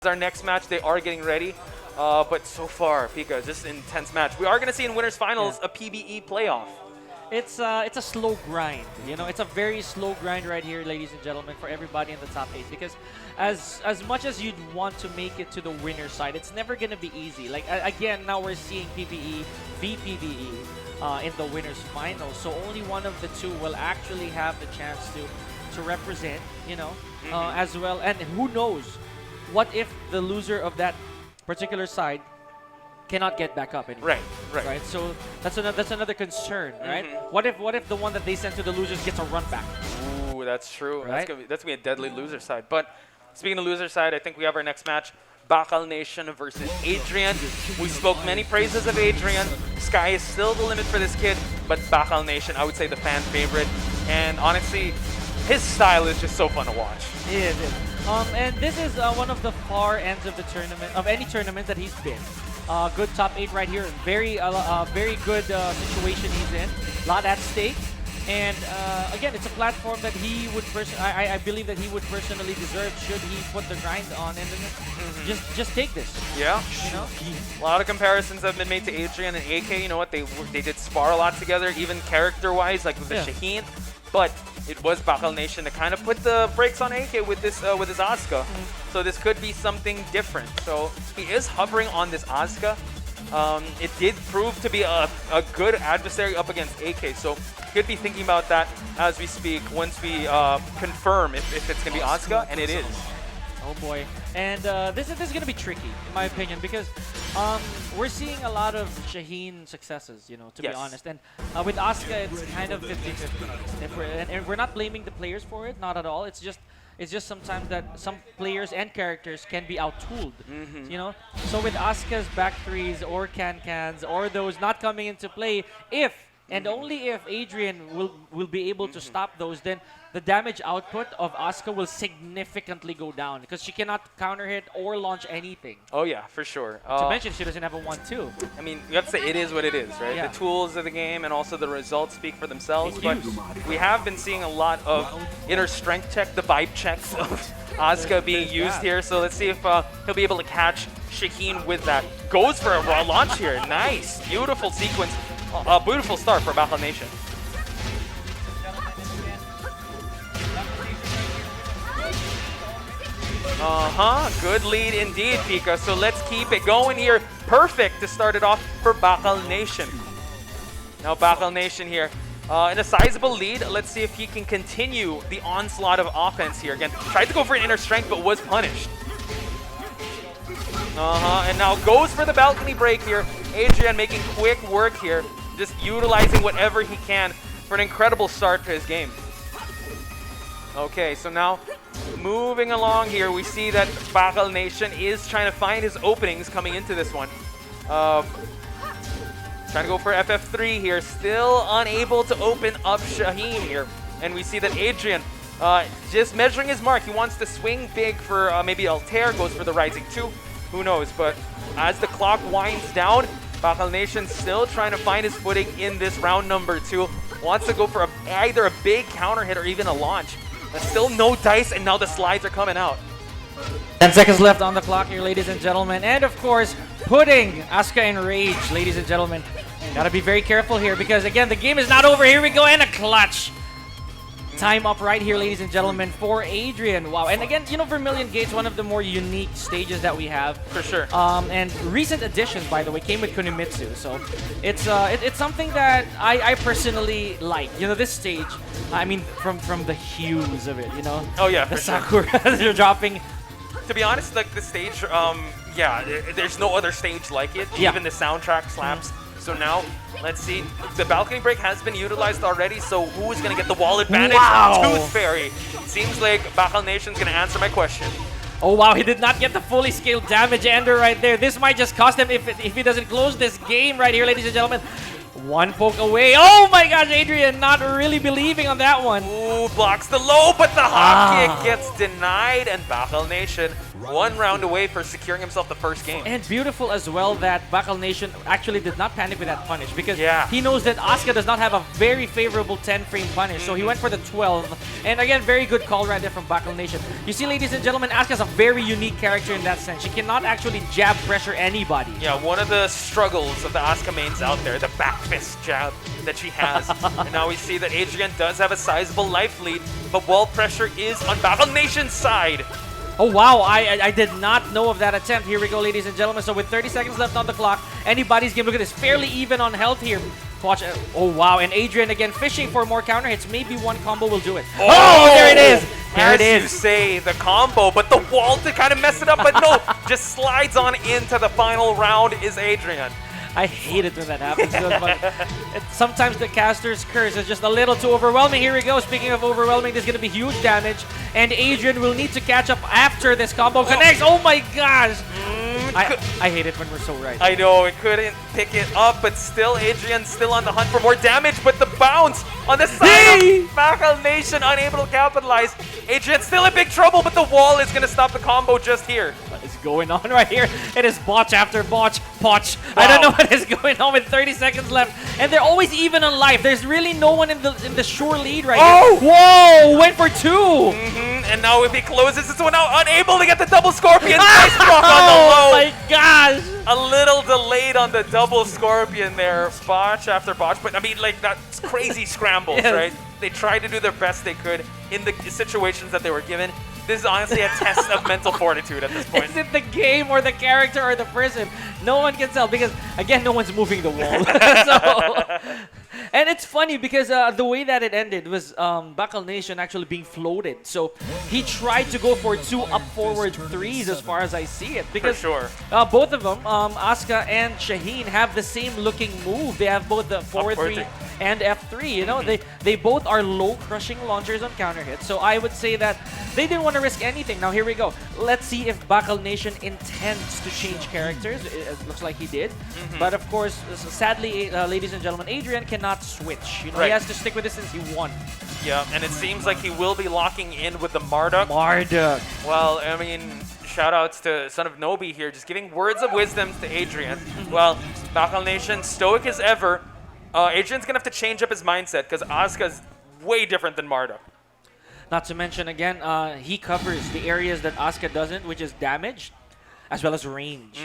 Our next match, they are getting ready. But so far, Pika, just an intense match. We are going to see in Winners Finals a PBE playoff. It's a slow grind, you know. It's a very slow grind right here, ladies and gentlemen, for everybody in the top 8. Because as much as you'd want to make it to the winner side, it's never gonna be easy. Like again, now we're seeing PBE v PBE in the winners finals. So only one of the two will actually have the chance to represent, you know, as well. And who knows, what if the loser of that particular side cannot get back up anymore. Right. So that's another concern, right? What if the one that they send to the losers gets a run back? Ooh, that's true. Right? That's gonna be a deadly loser side. But speaking of loser side, I think we have our next match: BakalNation versus Adrian. We spoke many praises of Adrian. Sky is still the limit for this kid, but BakalNation, I would say the fan favorite. And honestly, his style is just so fun to watch. It is. And this is one of the far ends of the tournament, of any tournament that he's been. Good top 8 right here. Very good situation he's in. A lot at stake. And again, it's a platform that he would I believe that he would personally deserve should he put the grind on and just take this. Yeah. You know? A lot of comparisons have been made to Adrian and AK. You know what? They did spar a lot together, even character-wise, like with the Shaheen. But it was BakalNation to kind of put the brakes on AK with this with his Asuka. So this could be something different. So he is hovering on this Asuka. It did prove to be a good adversary up against AK. So could be thinking about that as we speak once we confirm if it's going to be Asuka, and it is. Oh boy. And this is going to be tricky, in my opinion, because we're seeing a lot of Shaheen successes, you know, to be honest. And with Asuka, it's kind of 50-50. And we're not blaming the players for it, not at all. It's just sometimes that some players and characters can be out-tooled, you know? So with Asuka's back threes or can-cans or those not coming into play, if and only if Adrian will be able to stop those, then the damage output of Asuka will significantly go down because she cannot counter hit or launch anything. Oh yeah, for sure. To mention, she doesn't have a 1-2. I mean, you have to say it is what it is, right? Yeah. The tools of the game and also the results speak for themselves. But we have been seeing a lot of inner strength check, the vibe checks of Asuka being used here. So let's see if he'll be able to catch Shaheen with that. Goes for a raw launch here. Nice. Beautiful sequence. A beautiful start for BakalNation. Good lead indeed, Pika. So let's keep it going here. Perfect to start it off for BakalNation. Now BakalNation here in a sizable lead. Let's see if he can continue the onslaught of offense here. Again, tried to go for an inner strength, but was punished. And now goes for the balcony break here. Adrian making quick work here. Just utilizing whatever he can for an incredible start to his game. Okay, so now moving along here, we see that BakalNation is trying to find his openings coming into this one. Trying to go for FF3 here, still unable to open up Shaheen here. And we see that Adrian just measuring his mark. He wants to swing big for maybe Altair, goes for the Rising 2. Who knows? But as the clock winds down, BakalNation still trying to find his footing in this round number 2. Wants to go for either a big counter hit or even a launch. But still no dice, and now the slides are coming out. 10 seconds left on the clock here, ladies and gentlemen. And of course, putting Asuka in rage, ladies and gentlemen. Gotta be very careful here because, again, the game is not over. Here we go, and a clutch. Time up right here, ladies and gentlemen, for Adrian. Wow. And again, you know, Vermilion Gate's one of the more unique stages that we have. For sure. And recent additions, by the way, came with Kunimitsu. So it's something that I personally like. You know, this stage, I mean, from the hues of it, you know? Oh, yeah, the for sure. Sakura they're dropping. To be honest, like the stage, yeah, there's no other stage like it. Yeah. Even the soundtrack slaps. So now, let's see. The balcony break has been utilized already, so who is going to get the wall advantage? Wow. Tooth Fairy. Seems like BakalNation's going to answer my question. Oh, wow. He did not get the fully scaled damage ender right there. This might just cost him if he doesn't close this game right here, ladies and gentlemen. One poke away. Oh, my gosh, Adrian not really believing on that one. Ooh, blocks the low, but the hop kick gets denied, and BakalNation 1 round away for securing himself the first game. And beautiful as well that BakalNation actually did not panic with that punish because he knows that Asuka does not have a very favorable 10-frame punish, so he went for the 12. And again, very good call right there from BakalNation. You see, ladies and gentlemen, Asuka's a very unique character in that sense. She cannot actually jab pressure anybody. Yeah, one of the struggles of the Asuka mains out there, the back fist jab that she has. And now we see that Adrian does have a sizable life lead, but wall pressure is on BakalNation's side. Oh wow, I did not know of that attempt. Here we go, ladies and gentlemen. So with 30 seconds left on the clock, anybody's game. Look at this, fairly even on health here. Watch. Oh wow, and Adrian again fishing for more counter hits. Maybe one combo will do it. Oh, there it is. There it is. As you say, the combo, but the wall to kind of mess it up, but no, just slides on into the final round is Adrian. I hate it when that happens. Sometimes the caster's curse is just a little too overwhelming. Here we go. Speaking of overwhelming, there's going to be huge damage. And Adrian will need to catch up after this combo connects. Oh my gosh. I hate it when we're so right. I know, it couldn't pick it up, but still Adrian still on the hunt for more damage, but the bounce on the side of BakalNation unable to capitalize. Adrian still in big trouble, but the wall is going to stop the combo just here. What is going on right here? It is botch after botch. Wow. I don't know what is going on with 30 seconds left. And they're always even on life. There's really no one in the sure lead right here. Whoa, went for 2. And now if he closes, it's now unable to get the double scorpion. Nice block on the low. Oh my gosh. A little delayed on the double scorpion there. Botch after botch. But I mean, like, that's crazy scrambles, right? They tried to do their best they could in the situations that they were given. This is honestly a test of mental fortitude at this point. Is it the game or the character or the person? No one can tell because, again, no one's moving the wall. And it's funny because the way that it ended was BakalNation actually being floated. So he tried to go for 2 up-forward 3s as far as I see it. Because for sure. Both of them, Asuka and Shaheen, have the same looking move. They have both the forward 3 and F3. You know, they both are low crushing launchers on counter hits. So I would say that they didn't want to risk anything. Now here we go. Let's see if BakalNation intends to change characters. It looks like he did. But of course, sadly, ladies and gentlemen, Adrian cannot switch. You know, he has to stick with this since he won. Yeah, and it seems like he will be locking in with the Marduk. Well, I mean, shout-outs to Son of Nobi here, just giving words of wisdom to Adrian. Well, BakalNation, stoic as ever. Adrian's going to have to change up his mindset because Asuka's way different than Marduk. Not to mention, again, he covers the areas that Asuka doesn't, which is damage as well as range.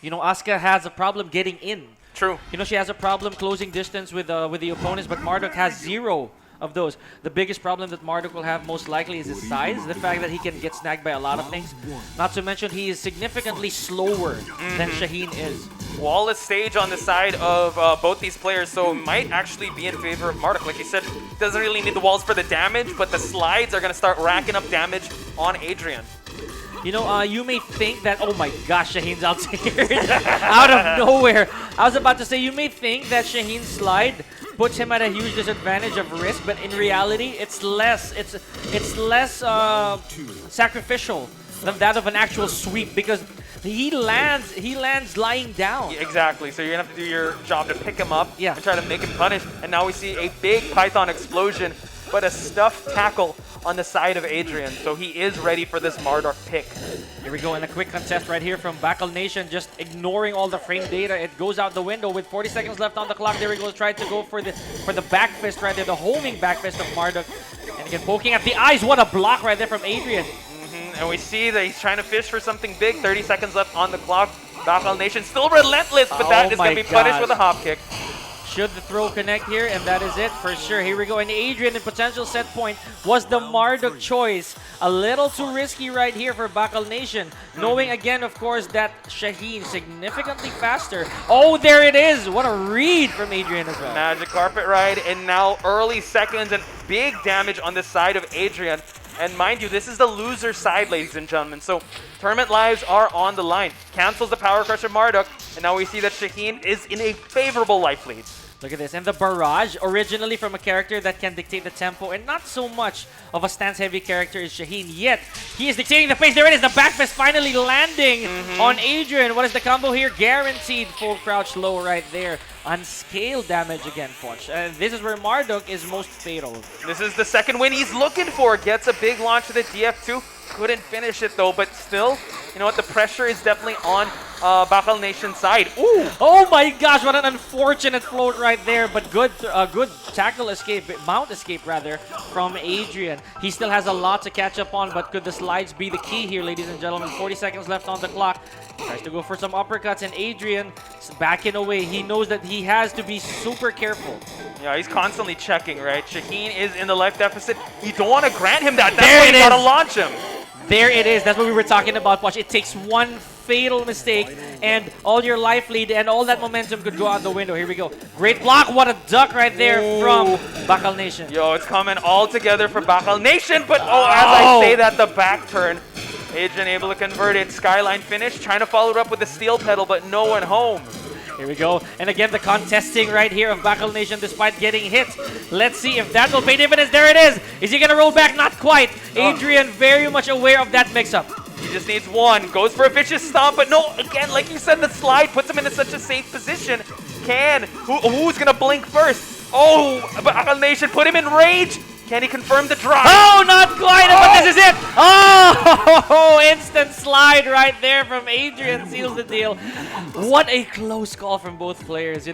You know, Asuka has a problem getting in. True. You know, she has a problem closing distance with the opponents, but Marduk has 0 of those. The biggest problem that Marduk will have most likely is his size, the fact that he can get snagged by a lot of things. Not to mention, he is significantly slower than Shaheen is. Flawless stage on the side of both these players, so might actually be in favor of Marduk. Like you said, doesn't really need the walls for the damage, but the slides are going to start racking up damage on Adrian. You know, you may think that, oh my gosh, Shaheen's out here out of nowhere. I was about to say, you may think that Shaheen's slide puts him at a huge disadvantage of risk, but in reality, it's less sacrificial than that of an actual sweep because he lands lying down. Yeah, exactly. So you're gonna have to do your job to pick him up and try to make him punish. And now we see a big Python explosion, but a stuffed tackle on the side of Adrian. So he is ready for this Marduk pick. Here we go in a quick contest right here from BakalNation, just ignoring all the frame data. It goes out the window with 40 seconds left on the clock. There he goes, tried to go for the back fist right there, the homing back fist of Marduk. And again, poking at the eyes. What a block right there from Adrian. And we see that he's trying to fish for something big. 30 seconds left on the clock. BakalNation still relentless, but that is going to be punished with a hop kick. Should the throw connect here? And that is it for sure. Here we go. And Adrian, in potential set point, was the Marduk choice. A little too risky right here for BakalNation. Knowing again, of course, that Shaheen significantly faster. Oh, there it is. What a read from Adrian as well. Magic carpet ride. And now early seconds and big damage on the side of Adrian. And mind you, this is the loser side, ladies and gentlemen. So tournament lives are on the line. Cancels the Power Crush of Marduk. And now we see that Shaheen is in a favorable life lead. Look at this. And the barrage, originally from a character that can dictate the tempo and not so much of a stance-heavy character is Shaheen, yet he is dictating the pace. There it is. The back fist finally landing on Adrian. What is the combo here? Guaranteed full crouch low right there. Unscaled damage again, Poch. And this is where Marduk is most fatal. This is the second win he's looking for. Gets a big launch to the DF2. Couldn't finish it though, but still, you know what? The pressure is definitely on BakalNation's side. Ooh! Oh my gosh, what an unfortunate float right there, but good tackle escape, mount escape rather, from Adrian. He still has a lot to catch up on, but could the slides be the key here, ladies and gentlemen? 40 seconds left on the clock. Tries to go for some uppercuts, and Adrian is backing away. He knows that he has to be super careful. Yeah, he's constantly checking, right? Shaheen is in the life deficit. You don't want to grant him that. That's why you gotta launch him. There it is. That's what we were talking about, Poch. It takes one fatal mistake and all your life lead and all that momentum could go out the window. Here we go. Great block. What a duck right there from BakalNation. Yo, it's coming all together for BakalNation, but as I say that, the back turn. Adrian able to convert it. Skyline finish. Trying to follow it up with the steel pedal, but no one home. Here we go. And again, the contesting right here of BakalNation despite getting hit. Let's see if that will pay dividends. There it is. Is he going to roll back? Not quite. Adrian very much aware of that mix-up. He just needs one. Goes for a vicious stomp, but no, again, like you said, the slide puts him in such a safe position. Who's going to blink first? Oh, BakalNation put him in rage. Can he confirm the drop? Oh, not quite, but this is it! Oh, instant slide right there from Adrian seals the deal. What a close call from both players, you know.